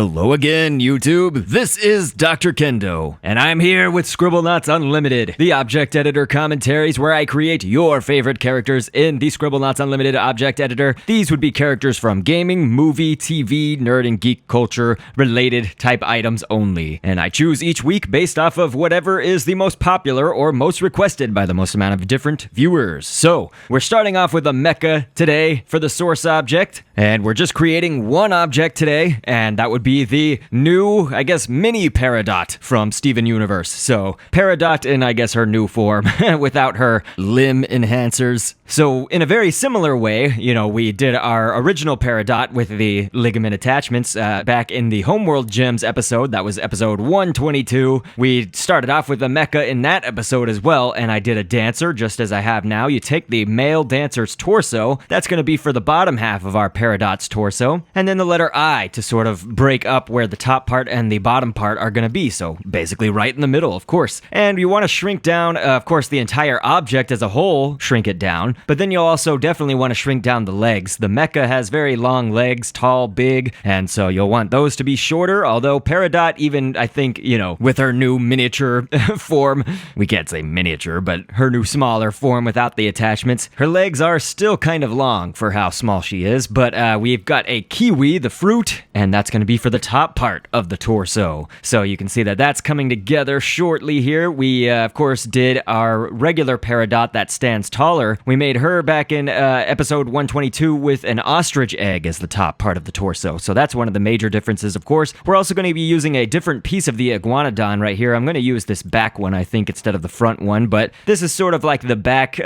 Hello again, YouTube. This is Dr. Kendo, and I'm here with Scribblenauts Unlimited, the object editor commentaries where I create your favorite characters in the Scribblenauts Unlimited Object Editor. These would be characters from gaming, movie, TV, nerd, and geek culture related type items only. And I choose each week based off of whatever is the most popular or most requested by the most amount of different viewers. So, we're starting off with a mecha today for the source object, and we're just creating one object today, and that would be the new, I guess, mini Peridot from Steven Universe. So, Peridot in, I guess, her new form, without her limb enhancers. So, in a very similar way, we did our original Peridot with the ligament attachments back in the Homeworld Gems episode. That was episode 122. We started off with a mecha in that episode as well, and I did a dancer, just as I have now. You take the male dancer's torso. That's going to be for the bottom half of our Peridot's torso, and then the letter I to sort of break up where the top part and the bottom part are going to be. So, basically right in the middle, of course. And you want to shrink down, of course, the entire object as a whole, shrink it down, but then you'll also definitely want to shrink down the legs. The mecha has very long legs, tall, big, and so you'll want those to be shorter, although Peridot, even, I think, with her new miniature form, we can't say miniature, but her new smaller form without the attachments, her legs are still kind of long for how small she is, but we've got a kiwi, the fruit, and that's going to be for the top part of the torso. So you can see that that's coming together shortly here. We, of course, did our regular Peridot that stands taller. We made her back in episode 122 with an ostrich egg as the top part of the torso. So that's one of the major differences, of course. We're also going to be using a different piece of the iguanodon right here. I'm going to use this back one, I think, instead of the front one, but this is sort of like the back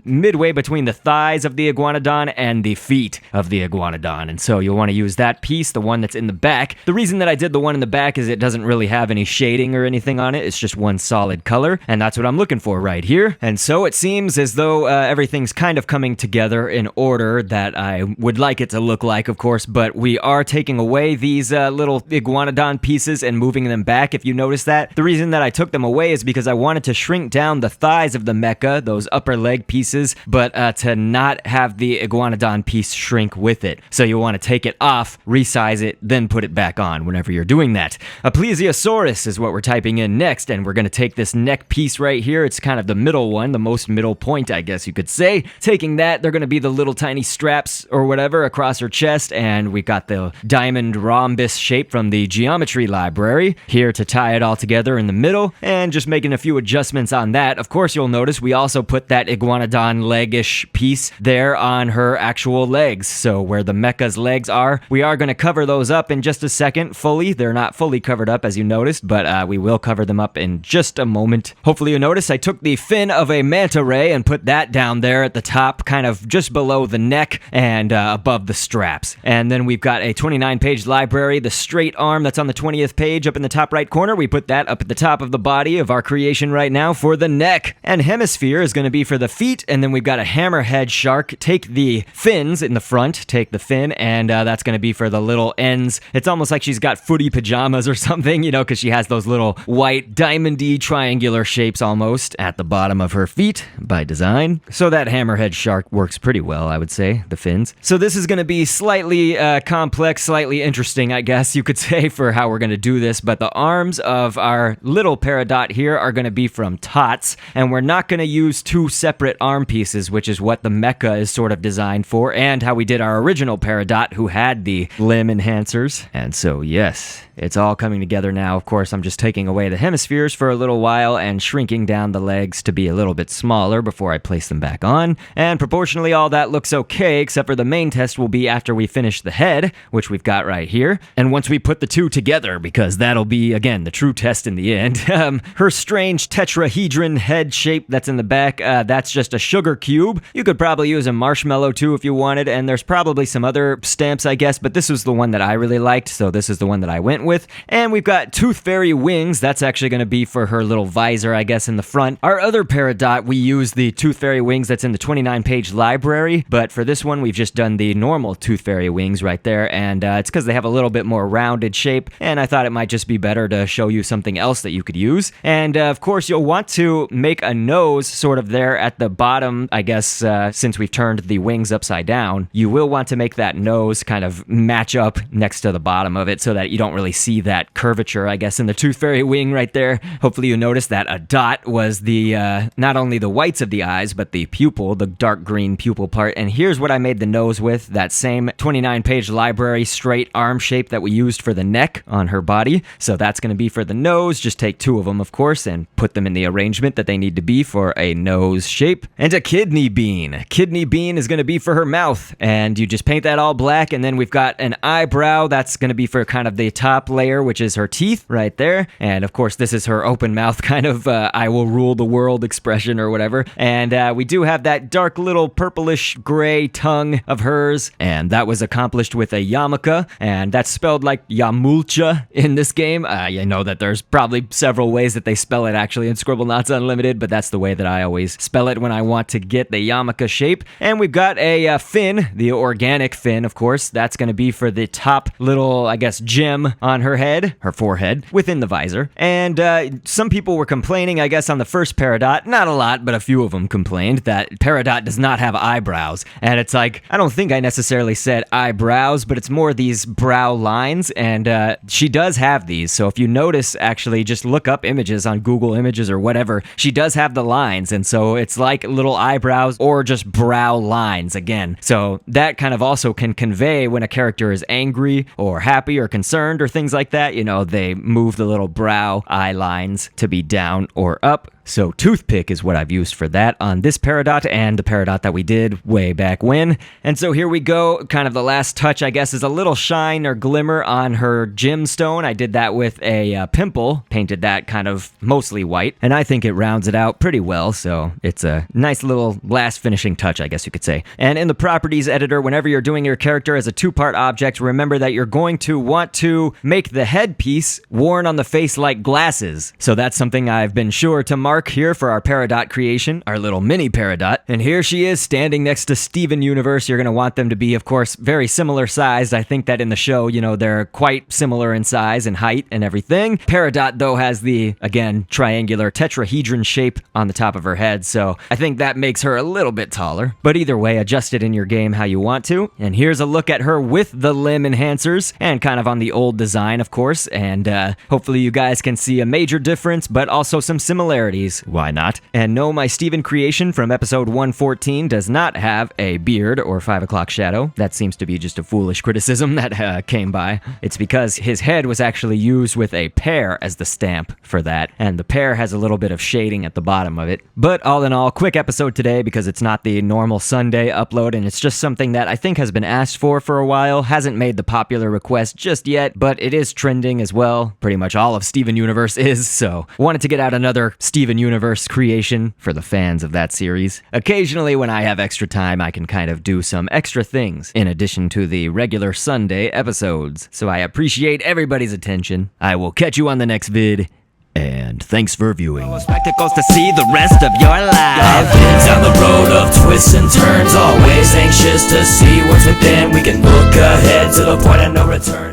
midway between the thighs of the iguanodon and the feet of the iguanodon. And so you'll want to use that piece, the one that's in the back. The reason that I did the one in the back is it doesn't really have any shading or anything on it. It's just one solid color, and that's what I'm looking for right here. And so it seems as though everything's kind of coming together in order that I would like it to look like, of course, but we are taking away these little iguanodon pieces and moving them back, if you notice that. The reason that I took them away is because I wanted to shrink down the thighs of the mecha, those upper leg pieces, but to not have the iguanodon piece shrink with it. So you'll want to take it off, resize it, then put it back on whenever you're doing that. A plesiosaurus is what we're typing in next, and we're going to take this neck piece right here. It's kind of the middle one, the most middle point, I guess you could say. Taking that, they're going to be the little tiny straps or whatever across her chest, and we got the diamond rhombus shape from the geometry library here to tie it all together in the middle, and just making a few adjustments on that. Of course, you'll notice we also put that iguanodon leg-ish piece there on her actual legs. So where the mecha's legs are, we are going to cover those up in just a second fully. They're not fully covered up, as you noticed, but we will cover them up in just a moment. Hopefully you notice I took the fin of a manta ray and put that down there at the top, kind of just below the neck and above the straps. And then we've got a 29-page library, the straight arm that's on the 20th page up in the top right corner. We put that up at the top of the body of our creation right now for the neck. And hemisphere is going to be for the feet, and then we've got a hammerhead shark. Take the fins in the front, take the fin, and that's going to be for the little ends. It's almost like she's got footy pajamas or something, because she has those little white diamondy triangular shapes almost at the bottom of her feet by design. So that hammerhead shark works pretty well, I would say, the fins. So this is going to be slightly complex, slightly interesting, I guess you could say, for how we're going to do this, but the arms of our little Peridot here are going to be from Tots, and we're not going to use two separate arm pieces, which is what the mecha is sort of designed for, and how we did our original Peridot who had the limb enhancers. And so, yes, it's all coming together now. Of course, I'm just taking away the hemispheres for a little while and shrinking down the legs to be a little bit smaller before I place them back on. And proportionally, all that looks okay, except for the main test will be after we finish the head, which we've got right here. And once we put the two together, because that'll be, again, the true test in the end. Her strange tetrahedron head shape that's in the back, that's just a sugar cube. You could probably use a marshmallow too if you wanted, and there's probably some other stamps, I guess, but this was the one that I really liked, so this is the one that I went with. And we've got Tooth Fairy wings. That's actually going to be for her little visor, I guess, in the front. Our other Peridot, we use the Tooth Fairy wings that's in the 29-page library, but for this one, we've just done the normal Tooth Fairy wings right there, and it's because they have a little bit more rounded shape, and I thought it might just be better to show you something else that you could use. And of course, you'll want to make a nose sort of there at the bottom, I guess, since we've turned the wings upside down. You will want to make that nose kind of match up next to the body bottom of it so that you don't really see that curvature, I guess, in the Tooth Fairy wing right there. Hopefully you noticed that a dot was the not only the whites of the eyes, but the pupil, the dark green pupil part. And here's what I made the nose with, that same 29-page library straight arm shape that we used for the neck on her body. So that's going to be for the nose. Just take 2 of them, of course, and put them in the arrangement that they need to be for a nose shape. And a kidney bean. Kidney bean is going to be for her mouth, and you just paint that all black. And then we've got an eyebrow. That's going to be for kind of the top layer, which is her teeth right there. And of course, this is her open mouth kind of I will rule the world expression or whatever. And we do have that dark little purplish gray tongue of hers, and that was accomplished with a yarmulke, and that's spelled like Yamulcha in this game. You know that there's probably several ways that they spell it actually in Scribblenauts Unlimited, but that's the way that I always spell it when I want to get the yarmulke shape. And we've got a fin, the organic fin, of course. That's going to be for the top little, I guess, gem on her head, her forehead, within the visor. And some people were complaining, I guess, on the first Peridot, not a lot, but a few of them complained that Peridot does not have eyebrows. And it's like, I don't think I necessarily said eyebrows, but it's more these brow lines, and she does have these. So if you notice, actually, just look up images on Google Images or whatever, she does have the lines, and so it's like little eyebrows or just brow lines again. So that kind of also can convey when a character is angry or happy or concerned or things like that. You know, they move the little brow eye lines to be down or up. So toothpick is what I've used for that on this Peridot and the Peridot that we did way back when. And so here we go. Kind of the last touch, I guess, is a little shine or glimmer on her gemstone. I did that with a pimple, painted that kind of mostly white, and I think it rounds it out pretty well. So it's a nice little last finishing touch, I guess you could say. And in the properties editor, whenever you're doing your character as a 2-part object, remember that you're going to want to make the headpiece worn on the face like glasses. So that's something I've been sure to mark here for our Peridot creation, our little mini Peridot. And here she is standing next to Steven Universe. You're going to want them to be, of course, very similar sized. I think that in the show, you know, they're quite similar in size and height and everything. Peridot, though, has the, again, triangular tetrahedron shape on the top of her head, so I think that makes her a little bit taller. But either way, adjust it in your game how you want to. And here's a look at her with the limb enhancers, and kind of on the old design, of course. And hopefully you guys can see a major difference, but also some similarities. Why not? And no, my Steven creation from episode 114 does not have a beard or 5 o'clock shadow. That seems to be just a foolish criticism that came by. It's because his head was actually used with a pear as the stamp for that, and the pear has a little bit of shading at the bottom of it. But all in all, quick episode today because it's not the normal Sunday upload, and it's just something that I think has been asked for a while. Hasn't made the popular request just yet, but it is trending as well. Pretty much all of Steven Universe is, so wanted to get out another Steven Universe creation for the fans of that series. Occasionally, when I have extra time, I can kind of do some extra things in addition to the regular Sunday episodes. So I appreciate everybody's attention. I will catch you on the next vid, and thanks for viewing. Spectacles to see the rest of your life. I've been down the road of twists and turns, always anxious to see what's within. We can look ahead to the point of no return.